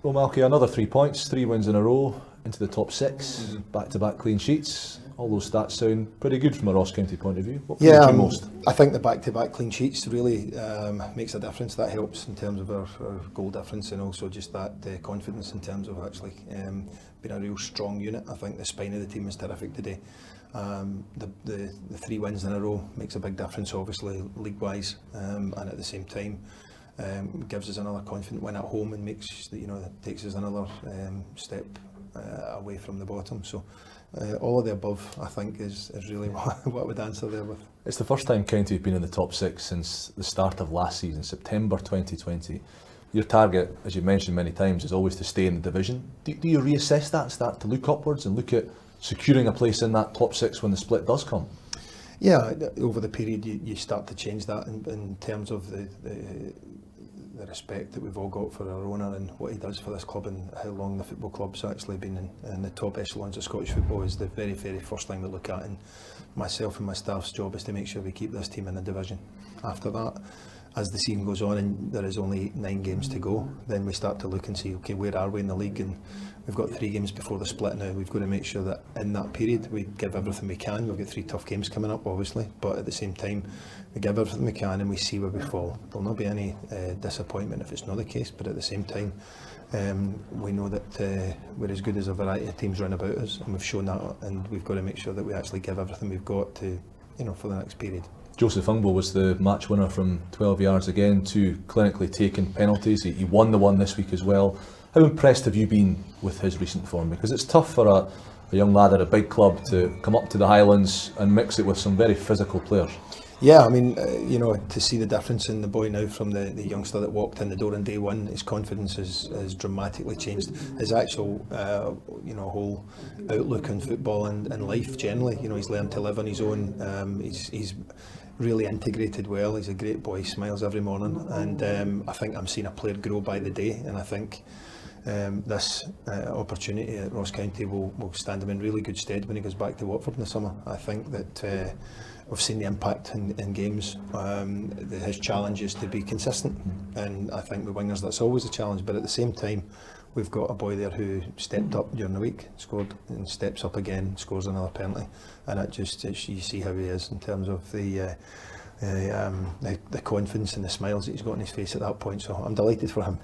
Well, Malky, another 3 points, 3 wins in a row, into the top 6, back-to-back clean sheets. All those stats sound pretty good from a Ross County point of view. What pleased you most? I think the back-to-back clean sheets really makes a difference. That helps in terms of our goal difference, and also just that confidence in terms of actually being a real strong unit. I think the spine of the team is terrific today. The 3 wins in a row makes a big difference, obviously league-wise, and at the same time gives us another confident win at home and makes takes us another step away from the bottom. So all of the above, I think, is really what I would answer there with. It's the first time County have been in the top 6 since the start of last season, September 2020. Your target, as you've mentioned many times, is always to stay in the division. Do you reassess that, start to look upwards and look at securing a place in that top 6 when the split does come? Yeah, over the period you start to change that in terms of the respect that we've all got for our owner and what he does for this club, and how long the football club's actually been in the top echelons of Scottish football is the very, very first thing we look at, and myself and my staff's job is to make sure we keep this team in the division. After that, as the season goes on and there is only 9 games to go, then we start to look and see, okay, where are we in the league? And we've got 3 games before the split now. We've got to make sure that in that period we give everything we can. We've got 3 tough games coming up, obviously, but at the same time we give everything we can and we see where we fall. There'll not be any disappointment if it's not the case, but at the same time we know that we're as good as a variety of teams round about us, and we've shown that, and we've got to make sure that we actually give everything we've got to, for the next period. Joseph Ungbo was the match winner from 12 yards again, 2 clinically taken penalties. He won the one this week as well. How impressed have you been with his recent form? Because it's tough for a young lad at a big club to come up to the Highlands and mix it with some very physical players. Yeah, I mean, to see the difference in the boy now from the youngster that walked in the door on day one, his confidence has dramatically changed. His actual, whole outlook on football and life generally. He's learned to live on his own. He's really integrated well. He's a great boy, smiles every morning, and I think I'm seeing a player grow by the day, and I think this opportunity at Ross County will stand him in really good stead when he goes back to Watford in the summer. I think that we've seen the impact in games. His challenge is to be consistent, and I think with wingers that's always a challenge, but at the same time we've got a boy there who stepped up during the week, scored, and steps up again, scores another penalty, and you see how he is in terms of the confidence and the smiles that he's got on his face at that point, so I'm delighted for him.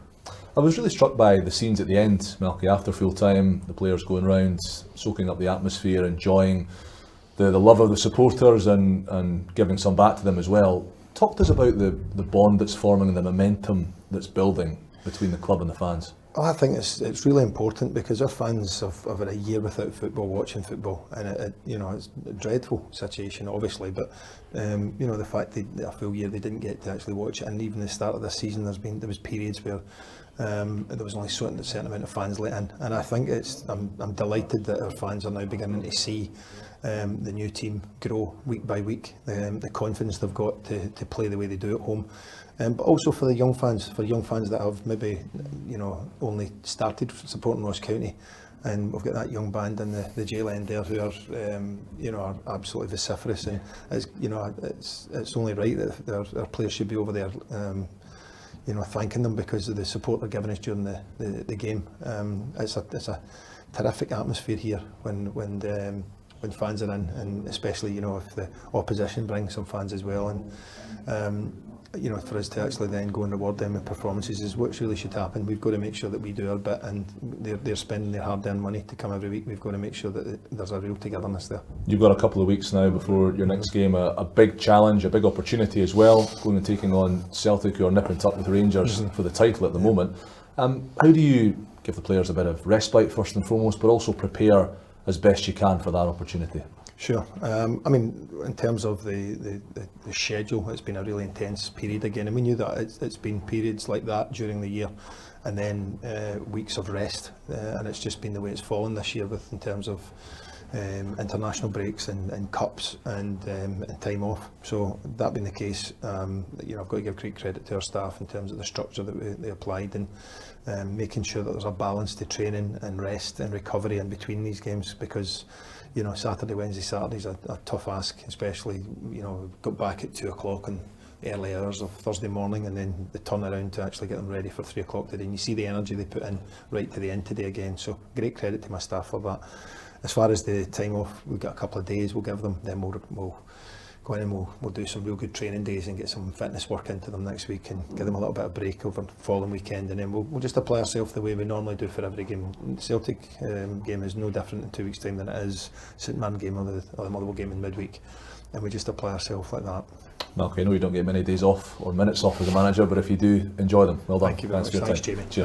I was really struck by the scenes at the end, Malky, after full time, the players going round, soaking up the atmosphere, enjoying the love of the supporters and giving some back to them as well. Talk to us about the bond that's forming and the momentum that's building between the club and the fans. Well, I think it's really important because our fans have had a year without football, watching football, and it's a dreadful situation, obviously. But the fact that a full year they didn't get to actually watch it, and even the start of this season, there was periods where there was only a certain amount of fans let in, and I think I'm delighted that our fans are now beginning to see the new team grow week by week, the confidence they've got to play the way they do at home. But also for the young fans, that have maybe only started supporting Ross County, and we've got that young band in the jail end there who are absolutely vociferous, and it's only right that our players should be over there thanking them because of the support they're giving us during the game. It's a terrific atmosphere here when fans are in, and especially if the opposition brings some fans as well, and for us to actually then go and reward them with performances is what really should happen. We've got to make sure that we do our bit, and they're spending their hard-earned money to come every week. We've got to make sure that there's a real togetherness there. You've got a couple of weeks now before your next game, a big challenge, a big opportunity as well, going and taking on Celtic, who are nipping tuck with Rangers for the title at the moment. How do you give the players a bit of respite first and foremost, but also prepare as best you can for that opportunity? Sure. I mean, in terms of the schedule, it's been a really intense period again, and we knew that it's been periods like that during the year, and then weeks of rest, and it's just been the way it's fallen this year in terms of international breaks and cups and time off. So that being the case, I've got to give great credit to our staff in terms of the structure that they applied, and making sure that there's a balance to training and rest and recovery in between these games, because Saturday, Wednesday, Saturday's a tough ask, especially got back at 2 o'clock on early hours of Thursday morning, and then the turnaround to actually get them ready for 3 o'clock today. And you see the energy they put in right to the end today again. So great credit to my staff for that. As far as the time off, we've got a couple of days we'll give them. Then we'll go in and we'll do some real good training days and get some fitness work into them next week and give them a little bit of break over the following weekend, and then we'll just apply ourselves the way we normally do for every game. Celtic game is no different in 2 weeks' time than it is St Mirren game or the Motherwell game in midweek, and we just apply ourselves like that. Malky, I know you don't get many days off or minutes off as a manager, but if you do, enjoy them. Well done. Thank you very much. For your Thanks, time. Jamie. Cheers.